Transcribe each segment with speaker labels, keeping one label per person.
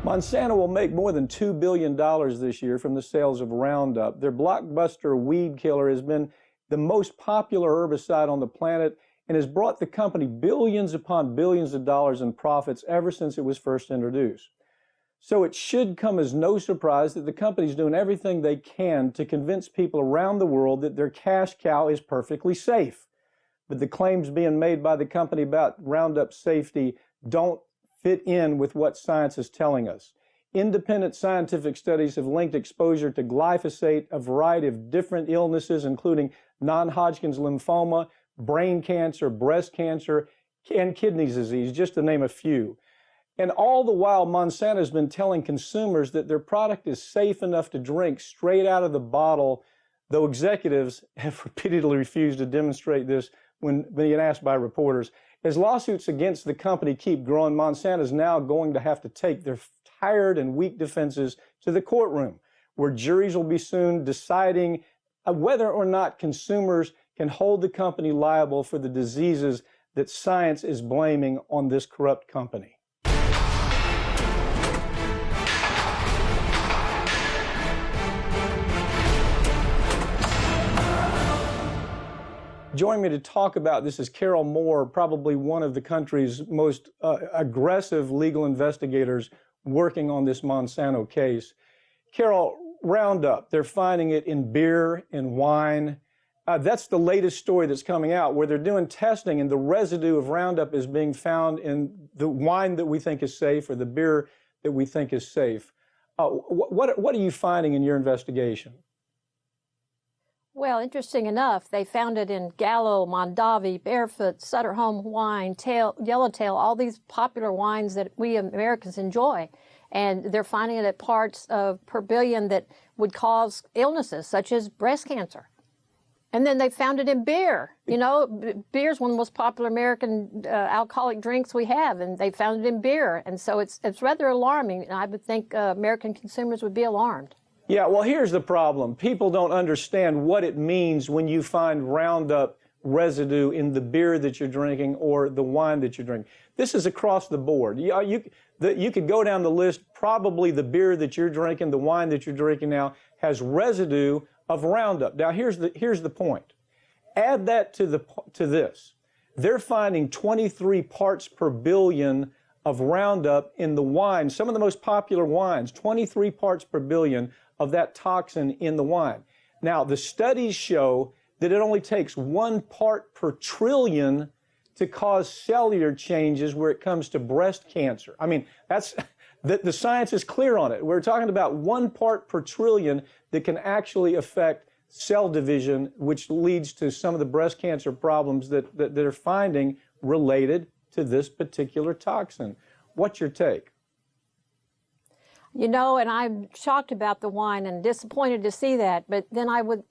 Speaker 1: Monsanto will make more than $2 billion this year from the sales of Roundup. Their blockbuster weed killer has been the most popular herbicide on the planet and has brought the company billions upon billions of dollars in profits ever since it was first introduced. So it should come as no surprise that the company is doing everything they can to convince people around the world that their cash cow is perfectly safe. But the claims being made by the company about Roundup safety don't fit in with what science is telling us. Independent scientific studies have linked exposure to glyphosate a variety of different illnesses, including non-Hodgkin's lymphoma, brain cancer, breast cancer, and kidney disease, just to name a few. And all the while, Monsanto has been telling consumers that their product is safe enough to drink straight out of the bottle, though executives have repeatedly refused to demonstrate this when being asked by reporters. As lawsuits against the company keep growing, Monsanto is now going to have to take their tired and weak defenses to the courtroom, where juries will be soon deciding whether or not consumers can hold the company liable for the diseases that science is blaming on this corrupt company. Joining me to talk about this is Carol Moore, probably one of the country's most aggressive legal investigators working on this Monsanto case. Carol, Roundup, they're finding it in beer, in wine. That's the latest story that's coming out, where they're doing testing and the residue of Roundup is being found in the wine that we think is safe or the beer that we think is safe. What are you finding in your investigation?
Speaker 2: Well, interesting enough, they found it in Gallo, Mondavi, Barefoot, Sutter Home Wine, Yellowtail, all these popular wines that we Americans enjoy. And they're finding it at parts per billion that would cause illnesses such as breast cancer. And then they found it in beer. You know, beer is one of the most popular American alcoholic drinks we have, and they found it in beer. And so it's rather alarming. I would think American consumers would be alarmed.
Speaker 1: Yeah, well, here's the problem. People don't understand what it means when you find Roundup residue in the beer that you're drinking or the wine that you're drinking. This is across the board. You could go down the list. Probably the beer that you're drinking, the wine that you're drinking now, has residue of Roundup. Now, here's the point. Add that to this. They're finding 23 parts per billion of Roundup in the wine. Some of the most popular wines, 23 parts per billion of that toxin in the wine. Now, the studies show that it only takes 1 part per trillion to cause cellular changes where it comes to breast cancer. I mean, that's the science is clear on it. We're talking about 1 part per trillion that can actually affect cell division, which leads to some of the breast cancer problems that they're finding related to this particular toxin. What's your take?
Speaker 2: You know, and I'm shocked about the wine and disappointed to see that. But then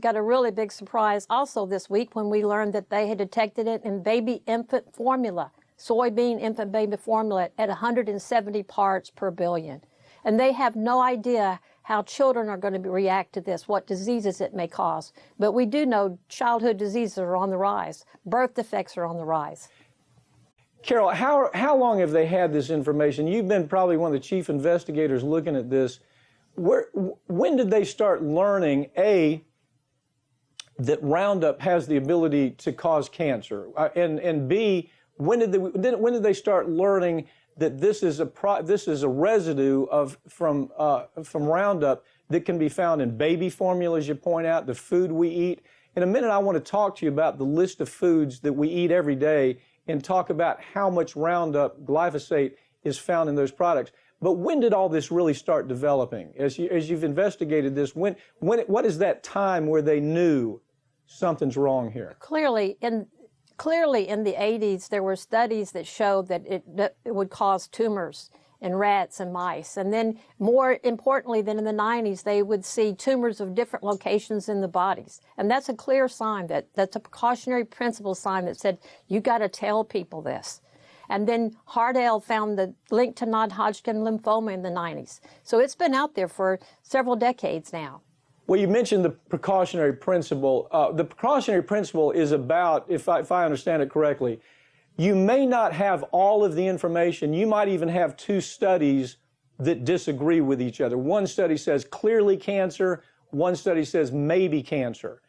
Speaker 2: got a really big surprise also this week when we learned that they had detected it in baby infant formula, soybean infant baby formula at 170 parts per billion. And they have no idea how children are going to react to this, what diseases it may cause. But we do know childhood diseases are on the rise. Birth defects are on the rise.
Speaker 1: Carol, how long have they had this information? You've been probably one of the chief investigators looking at this. When did they start learning, A, that Roundup has the ability to cause cancer, and B, when did they start learning that this is a residue from Roundup that can be found in baby formula, as you point out, the food we eat? In a minute, I want to talk to you about the list of foods that we eat every day and talk about how much Roundup, glyphosate, is found in those products. But when did all this really start developing? As you've investigated this, what is that time where they knew something's wrong here?
Speaker 2: Clearly in the 80s, there were studies that showed that it would cause tumors in rats and mice. And then more importantly than in the 90s, they would see tumors of different locations in the bodies. And that's a clear sign that's a precautionary principle sign that said, you got to tell people this. And then Hardell found the link to non-Hodgkin lymphoma in the 90s. So it's been out there for several decades now.
Speaker 1: Well, you mentioned the precautionary principle. The precautionary principle is about, if I understand it correctly, you may not have all of the information. You might even have 2 studies that disagree with each other. One study says clearly cancer, one study says maybe cancer.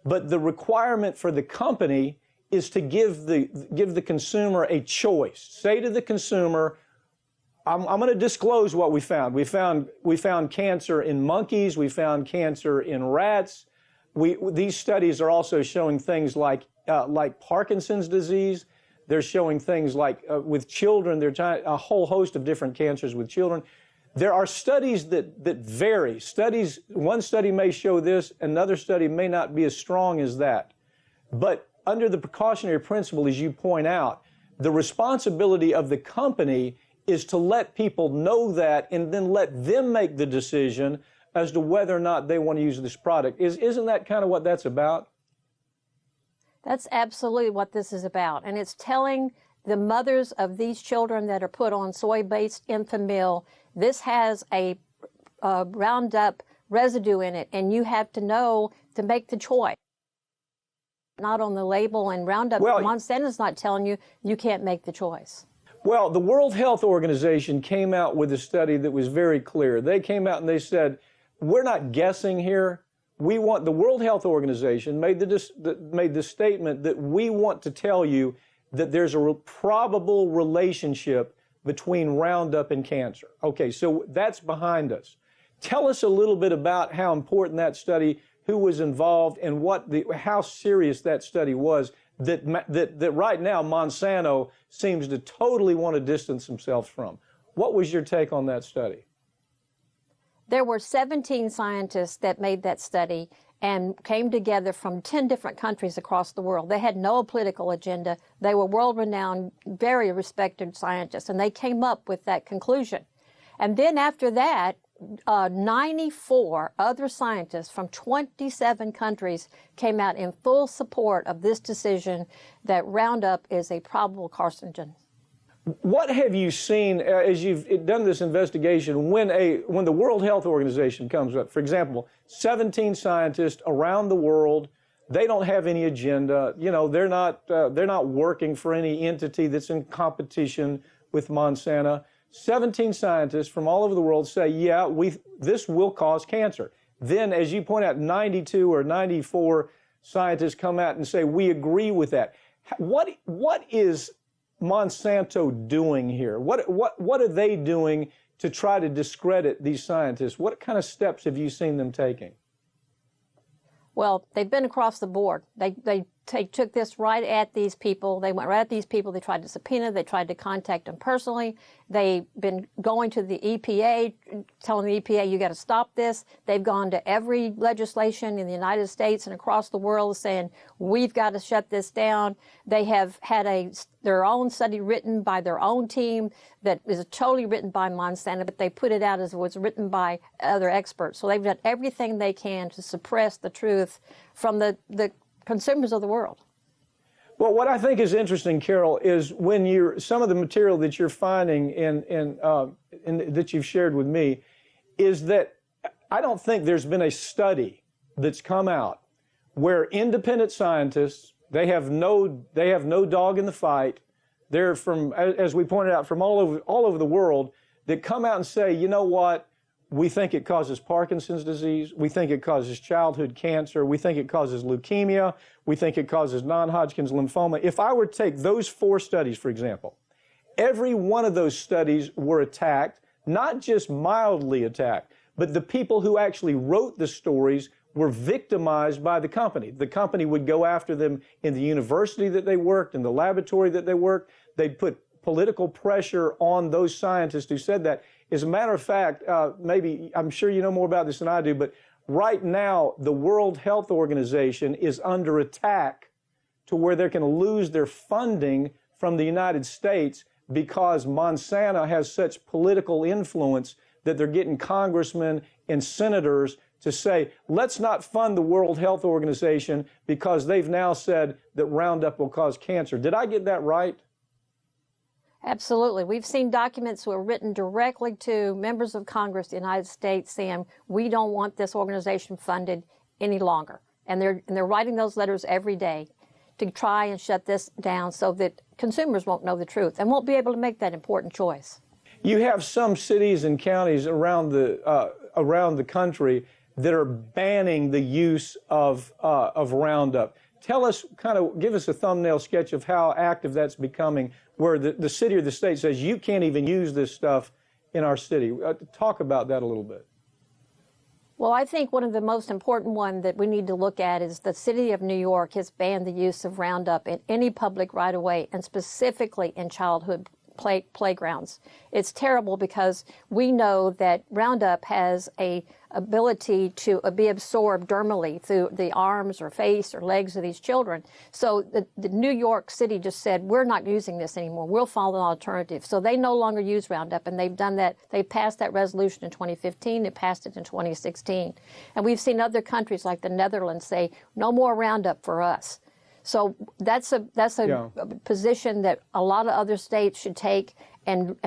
Speaker 1: But the requirement for the company is to give the consumer a choice. Say to the consumer, I'm going to disclose what we found. We found cancer in monkeys. We found cancer in rats. These studies are also showing things like Parkinson's disease. They're showing things like with children. They're trying a whole host of different cancers with children. There are studies that vary. One study may show this, another study may not be as strong as that. But under the precautionary principle, as you point out, the responsibility of the company is to let people know that and then let them make the decision as to whether or not they want to use this product. Isn't that kind of what that's about?
Speaker 2: That's absolutely what this is about. And it's telling the mothers of these children that are put on soy-based infant meal, this has a Roundup residue in it, and you have to know to make the choice. Not on the label, and Roundup, Monsanto's not telling you you can't make the choice.
Speaker 1: Well, the World Health Organization came out with a study that was very clear. They came out and they said, we're not guessing here. The World Health Organization made the statement that we want to tell you that there's a probable relationship between Roundup and cancer. Okay, so that's behind us. Tell us a little bit about how important that study, who was involved, and how serious that study was. That right now Monsanto seems to totally want to distance themselves from. What was your take on that study?
Speaker 2: There were 17 scientists that made that study and came together from 10 different countries across the world. They had no political agenda. They were world-renowned, very respected scientists, and they came up with that conclusion. And then after that, 94 other scientists from 27 countries came out in full support of this decision that Roundup is a probable carcinogen.
Speaker 1: What have you seen as you've done this investigation when the World Health Organization comes up? For example, 17 scientists around the world, they don't have any agenda. You know, they're not working for any entity that's in competition with Monsanto. 17 scientists from all over the world say, yeah, this will cause cancer. Then, as you point out, 92 or 94 scientists come out and say, we agree with that. What is Monsanto doing here? What are they doing to try to discredit these scientists? What kind of steps have you seen them taking?
Speaker 2: Well, they've been across the board. They took this right at these people. They went right at these people. They tried to subpoena. They tried to contact them personally. They've been going to the EPA, telling the EPA, you got to stop this. They've gone to every legislation in the United States and across the world saying, we've got to shut this down. They have had their own study written by their own team that is totally written by Monsanto, but they put it out as it was written by other experts. So they've done everything they can to suppress the truth from the consumers of the world.
Speaker 1: Well, what I think is interesting, Carol, is when some of the material that you're finding and that you've shared with me, is that I don't think there's been a study that's come out where independent scientists, they have no dog in the fight. They're from, as we pointed out, from all over the world, that come out and say, you know what? We think it causes Parkinson's disease. We think it causes childhood cancer. We think it causes leukemia. We think it causes non-Hodgkin's lymphoma. If I were to take those 4 studies, for example, every one of those studies were attacked, not just mildly attacked, but the people who actually wrote the stories were victimized by the company. The company would go after them in the university that they worked, in the laboratory that they worked. They'd put political pressure on those scientists who said that. As a matter of fact, I'm sure you know more about this than I do, but right now the World Health Organization is under attack to where they're going to lose their funding from the United States because Monsanto has such political influence that they're getting congressmen and senators to say, let's not fund the World Health Organization because they've now said that Roundup will cause cancer. Did I get that right?
Speaker 2: Absolutely. We've seen documents that were written directly to members of Congress of the United States saying, we don't want this organization funded any longer. And they're writing those letters every day to try and shut this down so that consumers won't know the truth and won't be able to make that important choice.
Speaker 1: You have some cities and counties around the country that are banning the use of Roundup. Tell us, give us a thumbnail sketch of how active that's becoming, where the city or the state says you can't even use this stuff in our city. Talk about that a little bit.
Speaker 2: Well, I think one of the most important one that we need to look at is the city of New York has banned the use of Roundup in any public right-of-way, and specifically in childhood playgrounds. It's terrible because we know that Roundup has a ability to be absorbed dermally through the arms or face or legs of these children. So the New York City just said, we're not using this anymore. We'll follow an alternative. So they no longer use Roundup, and they've done that. They passed that resolution in 2015. They passed it in 2016. And we've seen other countries like the Netherlands say, no more Roundup for us. So that's a position that a lot of other states should take and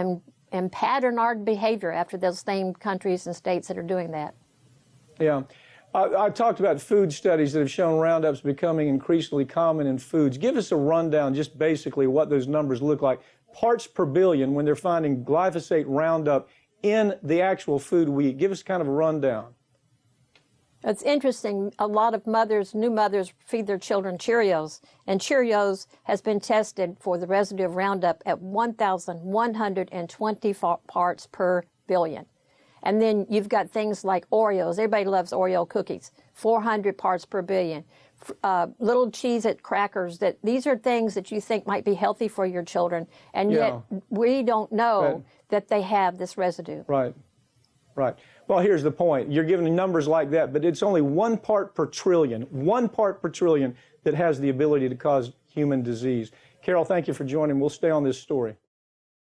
Speaker 2: pattern our behavior after those same countries and states that are doing that.
Speaker 1: Yeah. I talked about food studies that have shown Roundup's becoming increasingly common in foods. Give us a rundown, just basically what those numbers look like. Parts per billion when they're finding glyphosate Roundup in the actual food we eat. Give us kind of a rundown.
Speaker 2: It's interesting. A lot of new mothers feed their children Cheerios, and Cheerios has been tested for the residue of Roundup at 1,120 parts per billion. And then you've got things like Oreos. Everybody loves Oreo cookies, 400 parts per billion. Little Cheez-It crackers, these are things that you think might be healthy for your children, and yet we don't know that they have this residue.
Speaker 1: Right. Right. Well, here's the point. You're giving numbers like that, but it's only 1 part per trillion, 1 part per trillion that has the ability to cause human disease. Carol, thank you for joining. We'll stay on this story.